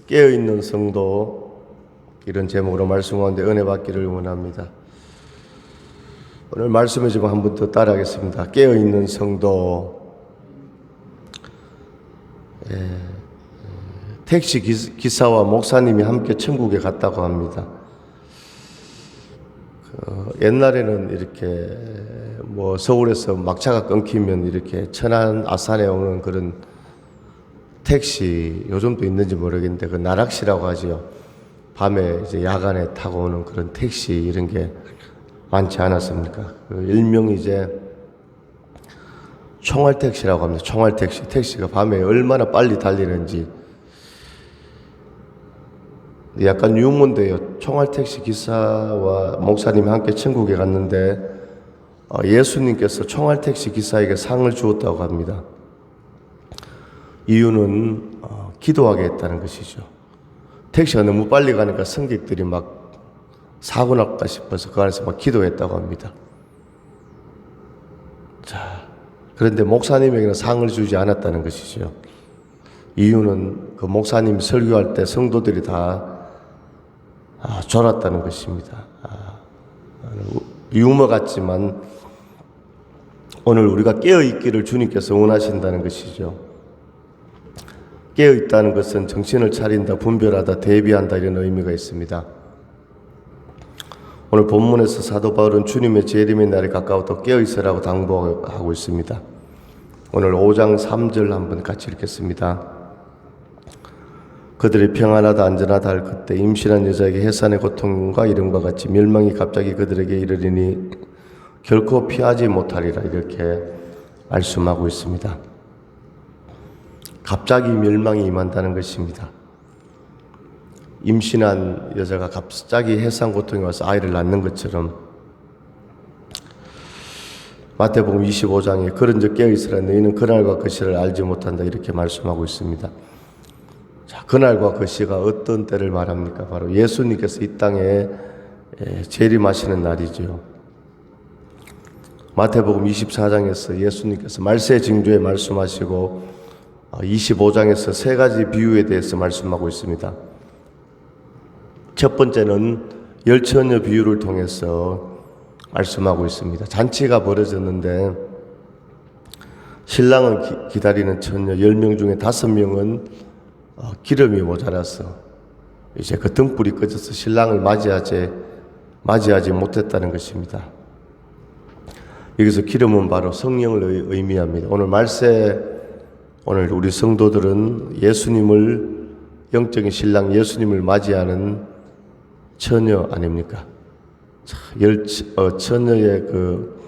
깨어있는 성도, 이런 제목으로 말씀 가운데 은혜 받기를 원합니다. 오늘 말씀을 좀 한 번 더 따라하겠습니다. 깨어있는 성도. 택시 기사와 목사님이 함께 천국에 갔다고 합니다. 옛날에는 이렇게 서울에서 막차가 끊기면 이렇게 천안 아산에 오는 그런 택시, 요즘도 있는지 모르겠는데 그 나락시라고 하죠. 밤에 이제 야간에 타고 오는 그런 택시, 이런 게 많지 않았습니까? 일명이 이제 총알택시라고 합니다. 총알택시. 택시가 밤에 얼마나 빨리 달리는지. 약간 유문데요. 총알택시 기사와 목사님이 함께 천국에 갔는데 예수님께서 총알택시 기사에게 상을 주었다고 합니다. 이유는 기도하게 했다는 것이죠. 택시가 너무 빨리 가니까 승객들이 막 사고 날까 싶어서 그 안에서 막 기도했다고 합니다. 자, 그런데 목사님에게는 상을 주지 않았다는 것이죠. 이유는 그 목사님이 설교할 때 성도들이 다 졸았다는 것입니다. 유머 같지만 오늘 우리가 깨어있기를 주님께서 원하신다는 것이죠. 깨어있다는 것은 정신을 차린다, 분별하다, 대비한다, 이런 의미가 있습니다. 오늘 본문에서 사도 바울은 주님의 재림의 날이 가까웠다 깨어있으라고 당부하고 있습니다. 오늘 5장 3절 한번 같이 읽겠습니다. 그들이 평안하다 안전하다 할 그때 임신한 여자에게 해산의 고통과 이름과 같이 멸망이 갑자기 그들에게 이르리니 결코 피하지 못하리라, 이렇게 말씀하고 있습니다. 갑자기 멸망이 임한다는 것입니다. 임신한 여자가 갑자기 해산 고통이 와서 아이를 낳는 것처럼 마태복음 25장에 그런즉 깨어있으라 너희는 그날과 그 시를 알지 못한다, 이렇게 말씀하고 있습니다. 자, 그날과 그 시가 어떤 때를 말합니까? 바로 예수님께서 이 땅에 재림하시는 날이죠. 마태복음 24장에서 예수님께서 말세 징조에 말씀하시고 25장에서 세 가지 비유에 대해서 말씀하고 있습니다. 첫 번째는 열처녀 비유를 통해서 말씀하고 있습니다. 잔치가 벌어졌는데 신랑은 기다리는 처녀 10명 중에 5명은 기름이 모자라서 이제 그 등불이 꺼져서 신랑을 맞이하지 못했다는 것입니다. 여기서 기름은 바로 성령을 의미합니다. 오늘 우리 성도들은 예수님을, 영적인 신랑 예수님을 맞이하는 처녀 아닙니까? 처녀의 그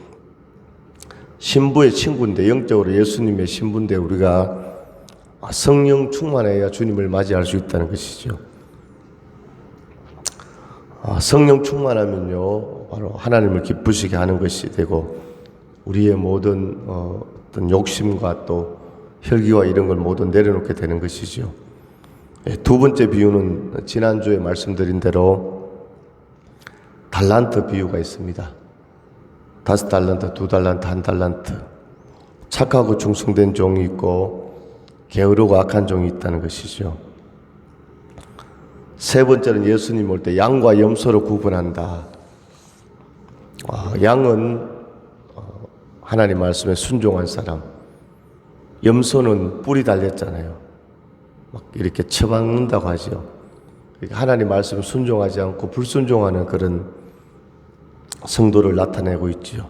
신부의 친구인데, 영적으로 예수님의 신부인데 우리가 성령 충만해야 주님을 맞이할 수 있다는 것이죠. 성령 충만하면요, 바로 하나님을 기쁘시게 하는 것이 되고 우리의 모든 어떤 욕심과 또 혈기와 이런 걸 모두 내려놓게 되는 것이죠. 두 번째 비유는 지난주에 말씀드린 대로 달란트 비유가 있습니다. 5달란트, 2달란트, 1달란트. 착하고 충성된 종이 있고 게으르고 악한 종이 있다는 것이죠. 세 번째는 예수님 올 때 양과 염소로 구분한다. 양은 하나님 말씀에 순종한 사람, 염소는 뿔이 달렸잖아요. 막 이렇게 처박는다고 하죠. 하나님 말씀에 순종하지 않고 불순종하는 그런 성도를 나타내고 있지요.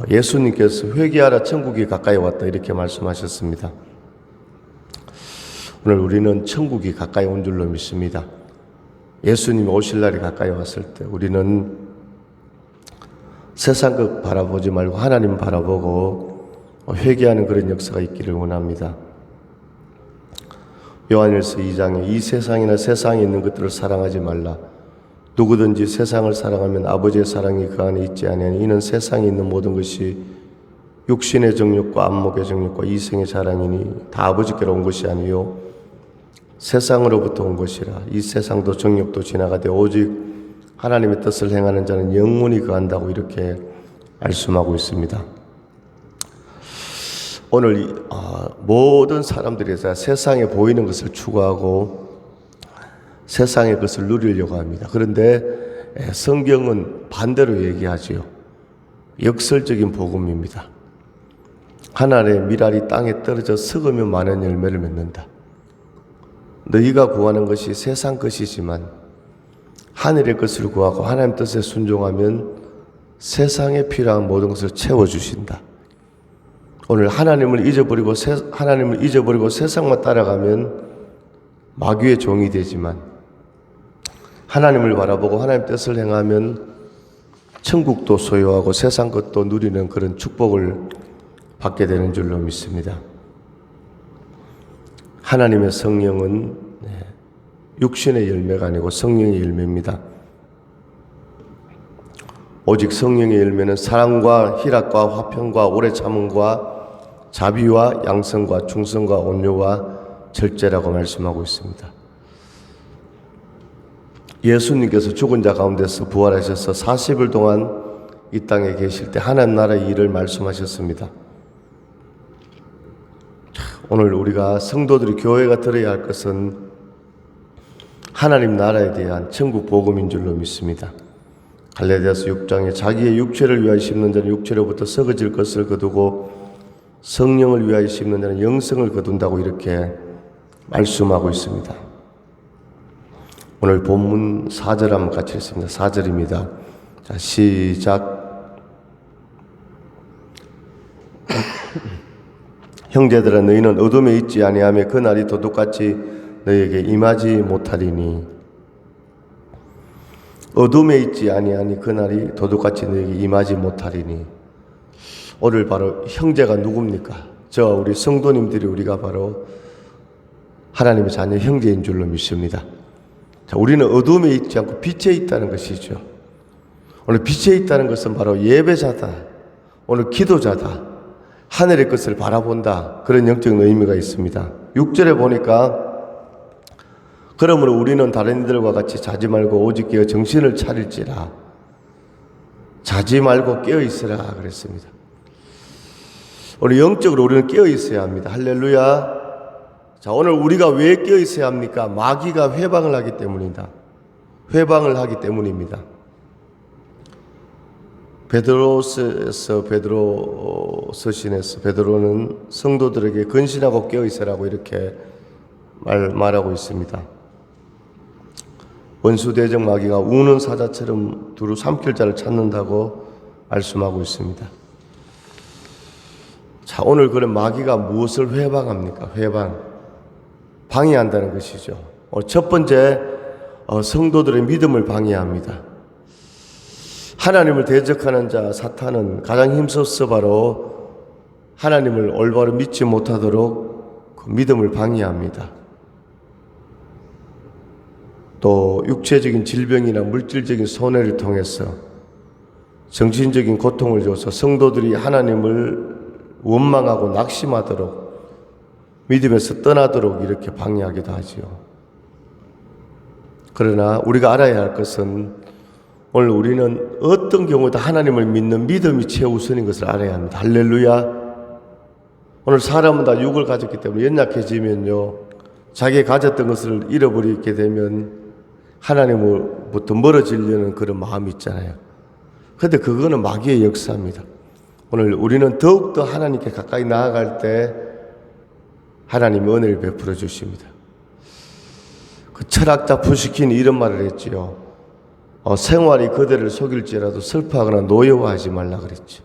예수님께서 회개하라 천국이 가까이 왔다, 이렇게 말씀하셨습니다. 오늘 우리는 천국이 가까이 온 줄로 믿습니다. 예수님이 오실 날이 가까이 왔을 때 우리는 세상 것 바라보지 말고 하나님 바라보고 회개하는 그런 역사가 있기를 원합니다. 요한일서 2장에 이 세상이나 세상에 있는 것들을 사랑하지 말라. 누구든지 세상을 사랑하면 아버지의 사랑이 그 안에 있지 아니하니 이는 세상에 있는 모든 것이 육신의 정욕과 안목의 정욕과 이생의 자랑이니 다 아버지께로 온 것이 아니요 세상으로부터 온 것이라. 이 세상도 정욕도 지나가되 오직 하나님의 뜻을 행하는 자는 영원히 거한다고, 이렇게 말씀하고 있습니다. 오늘 모든 사람들이 세상에 보이는 것을 추구하고 세상의 것을 누리려고 합니다. 그런데 성경은 반대로 얘기하지요. 역설적인 복음입니다. 하늘의 밀알이 땅에 떨어져 썩으면 많은 열매를 맺는다. 너희가 구하는 것이 세상 것이지만 하늘의 것을 구하고 하나님 뜻에 순종하면 세상에 필요한 모든 것을 채워주신다. 오늘 하나님을 잊어버리고 세상만 따라가면 마귀의 종이 되지만 하나님을 바라보고 하나님 뜻을 행하면 천국도 소유하고 세상 것도 누리는 그런 축복을 받게 되는 줄로 믿습니다. 하나님의 성령은 육신의 열매가 아니고 성령의 열매입니다. 오직 성령의 열매는 사랑과 희락과 화평과 오래 참음과 자비와 양성과 충성과 온유와 절제라고 말씀하고 있습니다. 예수님께서 죽은 자 가운데서 부활하셔서 40일 동안 이 땅에 계실 때 하나님 나라의 일을 말씀하셨습니다. 오늘 우리가 성도들이 교회가 들어야 할 것은 하나님 나라에 대한 천국 복음인 줄로 믿습니다. 갈라디아서 6장에 자기의 육체를 위하여 심는 자는 육체로부터 썩어질 것을 거두고 성령을 위하여 심는 자는 영생을 거둔다고 이렇게 말씀하고 있습니다. 오늘 본문 4절 한번 같이 읽습니다. 4절입니다. 자, 시작. 형제들아 너희는 어둠에 있지 아니하며 그 날이 도둑같이 너희에게 임하지 못하리니. 어둠에 있지 아니하니 그 날이 도둑같이 너희에게 임하지 못하리니. 오늘 바로 형제가 누굽니까? 우리 성도님들이 우리가 바로 하나님의 자녀 형제인 줄로 믿습니다. 자, 우리는 어둠에 있지 않고 빛에 있다는 것이죠. 오늘 빛에 있다는 것은 바로 예배자다. 오늘 기도자다. 하늘의 것을 바라본다. 그런 영적인 의미가 있습니다. 6절에 보니까 그러므로 우리는 다른 이들과 같이 자지 말고 오직 깨어 정신을 차릴지라. 자지 말고 깨어 있으라 그랬습니다. 오늘 영적으로 우리는 깨어 있어야 합니다. 할렐루야. 자, 오늘 우리가 왜 깨어 있어야 합니까? 마귀가 회방을 하기 때문이다. 회방을 하기 때문입니다. 베드로서에서 베드로 서신에서 베드로는 성도들에게 근신하고 깨어 있으라고 이렇게 말하고 있습니다. 원수대적 마귀가 우는 사자처럼 두루 삼킬 자를 찾는다고 말씀하고 있습니다. 자, 오늘 그런 마귀가 무엇을 회방합니까? 방해한다는 것이죠. 첫 번째, 성도들의 믿음을 방해합니다. 하나님을 대적하는 자 사탄은 가장 힘써서 바로 하나님을 올바로 믿지 못하도록 그 믿음을 방해합니다. 또 육체적인 질병이나 물질적인 손해를 통해서 정신적인 고통을 줘서 성도들이 하나님을 원망하고 낙심하도록 믿음에서 떠나도록 이렇게 방해하기도 하지요. 그러나 우리가 알아야 할 것은 오늘 우리는 어떤 경우도 하나님을 믿는 믿음이 최우선인 것을 알아야 합니다. 할렐루야. 오늘 사람은 다 육을 가졌기 때문에 연약해지면요, 자기가 가졌던 것을 잃어버리게 되면 하나님으로부터 멀어지려는 그런 마음이 있잖아요. 그런데 그거는 마귀의 역사입니다. 오늘 우리는 더욱더 하나님께 가까이 나아갈 때 하나님이 은혜를 베풀어 주십니다. 그 철학자 푸시킨이 이런 말을 했지요. 생활이 그대를 속일지라도 슬퍼하거나 노여워하지 말라 그랬죠.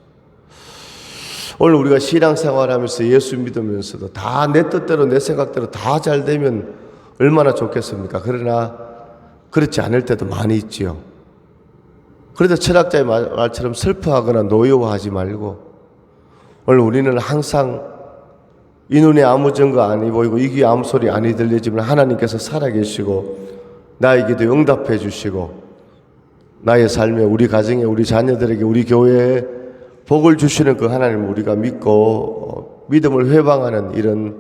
오늘 우리가 신앙생활하면서 예수 믿으면서도 다 내 뜻대로 내 생각대로 다 잘 되면 얼마나 좋겠습니까? 그러나 그렇지 않을 때도 많이 있지요. 그래도 철학자의 말처럼 슬퍼하거나 노여워하지 말고 오늘 우리는 항상 이 눈에 아무 증거 아니 보이고 이 귀에 아무 소리 아니 들리지만 하나님께서 살아계시고 나에게도 응답해 주시고 나의 삶에 우리 가정에 우리 자녀들에게 우리 교회에 복을 주시는 그 하나님을 우리가 믿고 믿음을 회방하는 이런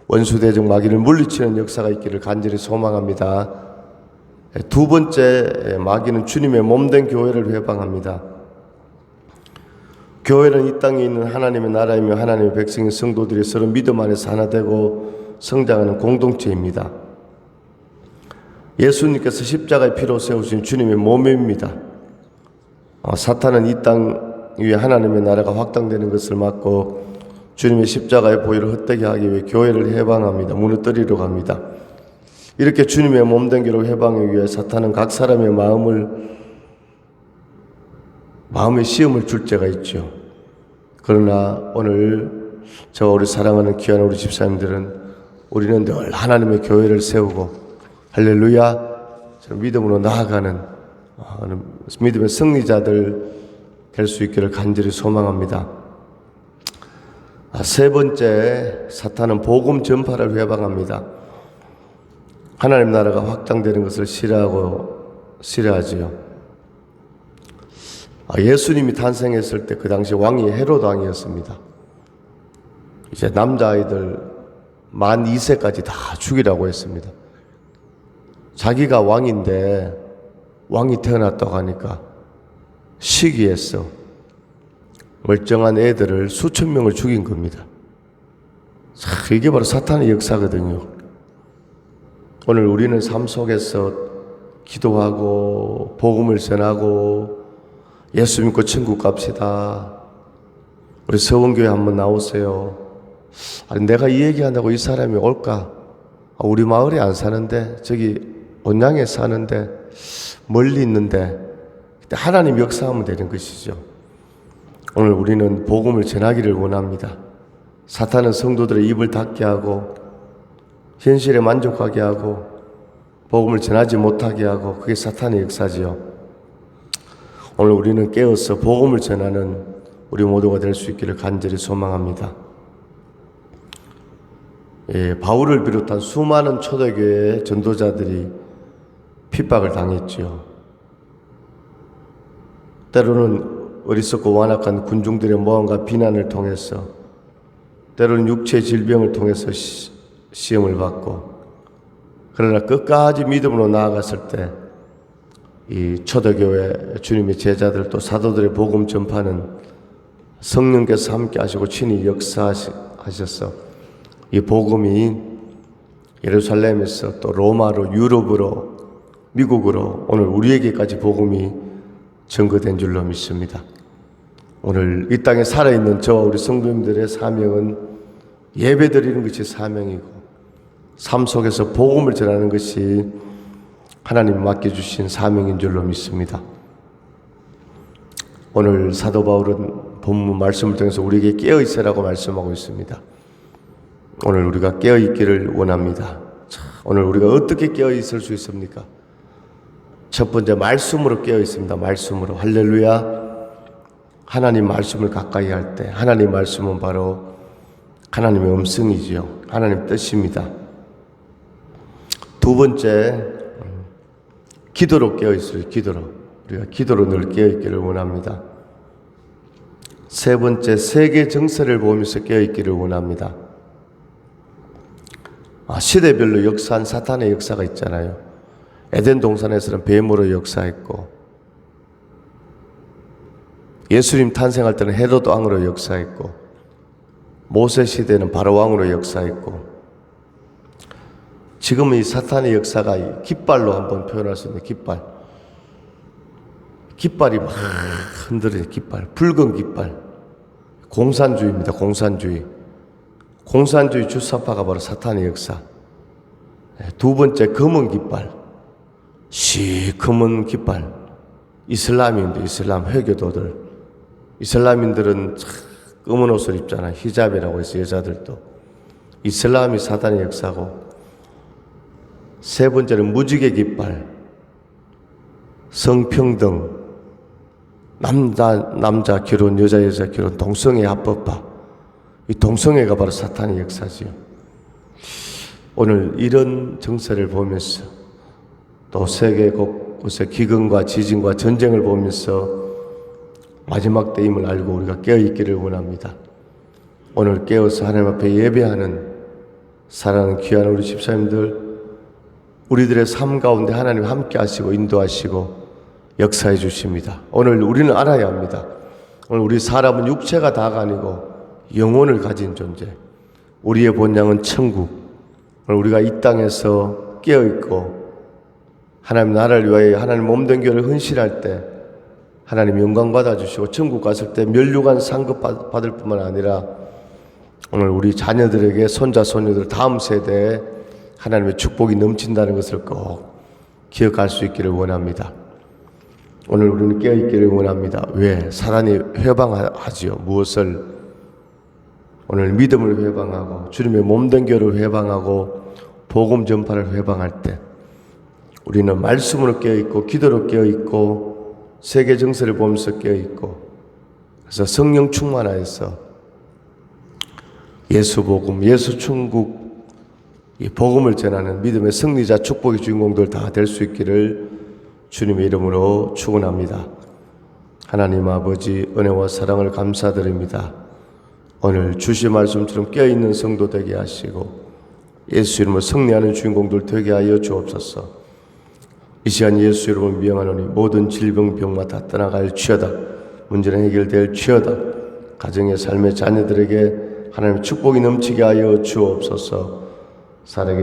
원수대적 마귀를 물리치는 역사가 있기를 간절히 소망합니다. 두 번째, 마귀는 주님의 몸된 교회를 회방합니다. 교회는 이 땅에 있는 하나님의 나라이며 하나님의 백성인 성도들이 서로 믿음 안에서 하나 되고 성장하는 공동체입니다. 예수님께서 십자가의 피로 세우신 주님의 몸입니다. 사탄은 이 땅 위에 하나님의 나라가 확장되는 것을 막고 주님의 십자가의 보혈을 헛되게 하기 위해 교회를 해방합니다. 무너뜨리려 합니다. 이렇게 주님의 몸된 교회를 해방하기 위해 사탄은 각 사람의 마음의 시험을 줄 때가 있죠. 그러나 오늘 저와 우리 사랑하는 귀한 우리 집사님들은 우리는 늘 하나님의 교회를 세우고 할렐루야 믿음으로 나아가는 믿음의 승리자들 될 수 있기를 간절히 소망합니다. 세 번째, 사탄은 복음 전파를 회방합니다. 하나님 나라가 확장되는 것을 싫어하지요. 예수님이 탄생했을 때 그 당시 왕이 헤롯 왕이었습니다. 이제 남자아이들 만 2세까지 다 죽이라고 했습니다. 자기가 왕인데 왕이 태어났다고 하니까 시기했어. 멀쩡한 애들을 수천 명을 죽인 겁니다. 이게 바로 사탄의 역사거든요. 오늘 우리는 삶 속에서 기도하고 복음을 전하고 예수 믿고 천국 갑시다. 우리 서원교회 한번 나오세요. 아니 내가 이 얘기한다고 이 사람이 올까? 우리 마을에 안 사는데 저기 온양에 사는데 멀리 있는데 하나님 역사하면 되는 것이죠. 오늘 우리는 복음을 전하기를 원합니다. 사탄은 성도들의 입을 닫게 하고 현실에 만족하게 하고 복음을 전하지 못하게 하고 그게 사탄의 역사지요. 오늘 우리는 깨어서 복음을 전하는 우리 모두가 될 수 있기를 간절히 소망합니다. 바울을 비롯한 수많은 초대교회의 전도자들이 핍박을 당했지요. 때로는 어리석고 완악한 군중들의 모함과 비난을 통해서, 때로는 육체의 질병을 통해서 시험을 받고, 그러나 끝까지 믿음으로 나아갔을 때 이 초대교회 주님의 제자들 또 사도들의 복음 전파는 성령께서 함께 하시고 친히 역사하셔서 이 복음이 예루살렘에서 또 로마로, 유럽으로, 미국으로 오늘 우리에게까지 복음이 전거된 줄로 믿습니다. 오늘 이 땅에 살아있는 저와 우리 성도님들의 사명은 예배드리는 것이 사명이고 삶 속에서 복음을 전하는 것이 하나님 맡겨주신 사명인 줄로 믿습니다. 오늘 사도 바울은 본문 말씀을 통해서 우리에게 깨어있으라고 말씀하고 있습니다. 오늘 우리가 깨어있기를 원합니다. 오늘 우리가 어떻게 깨어있을 수 있습니까? 첫 번째, 말씀으로 깨어있습니다. 말씀으로. 할렐루야. 하나님 말씀을 가까이 할 때 하나님 말씀은 바로 하나님의 음성이지요. 하나님 뜻입니다. 두 번째, 기도로 깨어있어요. 기도로. 우리가 기도로 늘 깨어있기를 원합니다. 세 번째, 세계 정세를 보면서 깨어있기를 원합니다. 시대별로 역사한 사탄의 역사가 있잖아요. 에덴 동산에서는 뱀으로 역사했고, 예수님 탄생할 때는 헤롯 왕으로 역사했고, 모세 시대는 바로 왕으로 역사했고, 지금은 이 사탄의 역사가 깃발로 한번 표현할 수 있는 깃발. 깃발이 막 흔들리는 깃발. 붉은 깃발. 공산주의입니다. 공산주의. 공산주의 주사파가 바로 사탄의 역사. 두 번째, 검은 깃발. 시커먼 깃발. 이슬람인들, 이슬람 회교도들. 이슬람인들은 검은 옷을 입잖아요. 히잡이라고 해서 여자들도. 이슬람이 사탄의 역사고, 세 번째는 무지개 깃발. 성평등. 남자 결혼, 여자 결혼, 동성애 합법화. 이 동성애가 바로 사탄의 역사지요. 오늘 이런 정세를 보면서 또 세계 곳곳의 기근과 지진과 전쟁을 보면서 마지막 때임을 알고 우리가 깨어있기를 원합니다. 오늘 깨어서 하나님 앞에 예배하는 사랑하는 귀한 우리 집사님들, 우리들의 삶 가운데 하나님 함께 하시고 인도하시고 역사해 주십니다. 오늘 우리는 알아야 합니다. 오늘 우리 사람은 육체가 다가 아니고 영혼을 가진 존재. 우리의 본향은 천국. 오늘 우리가 이 땅에서 깨어있고 하나님 나라를 위하여 하나님 몸된 교회를 헌신할 때 하나님 영광 받아주시고 천국 갔을 때 면류관 상급 받을 뿐만 아니라 오늘 우리 자녀들에게 손자 손녀들 다음 세대에 하나님의 축복이 넘친다는 것을 꼭 기억할 수 있기를 원합니다. 오늘 우리는 깨어있기를 원합니다. 왜? 사단이 회방하지요. 무엇을? 오늘 믿음을 회방하고 주님의 몸된 교회를 회방하고 복음 전파를 회방할 때 우리는 말씀으로 깨어있고 기도로 깨어있고 세계 정세를 보면서 깨어있고 그래서 성령 충만하여서 예수 복음, 예수 천국 이 복음을 전하는 믿음의 승리자 축복의 주인공들 다 될 수 있기를 주님의 이름으로 축원합니다. 하나님 아버지 은혜와 사랑을 감사드립니다. 오늘 주신 말씀처럼 깨어있는 성도 되게 하시고 예수 이름으로 승리하는 주인공들 되게 하여 주옵소서. 이 시간 예수 이름을 명하노니 모든 질병 병마 다 떠나갈지어다. 문제는 해결될지어다. 가정의 삶의 자녀들에게 하나님의 축복이 넘치게 하여 주옵소서. 살아계신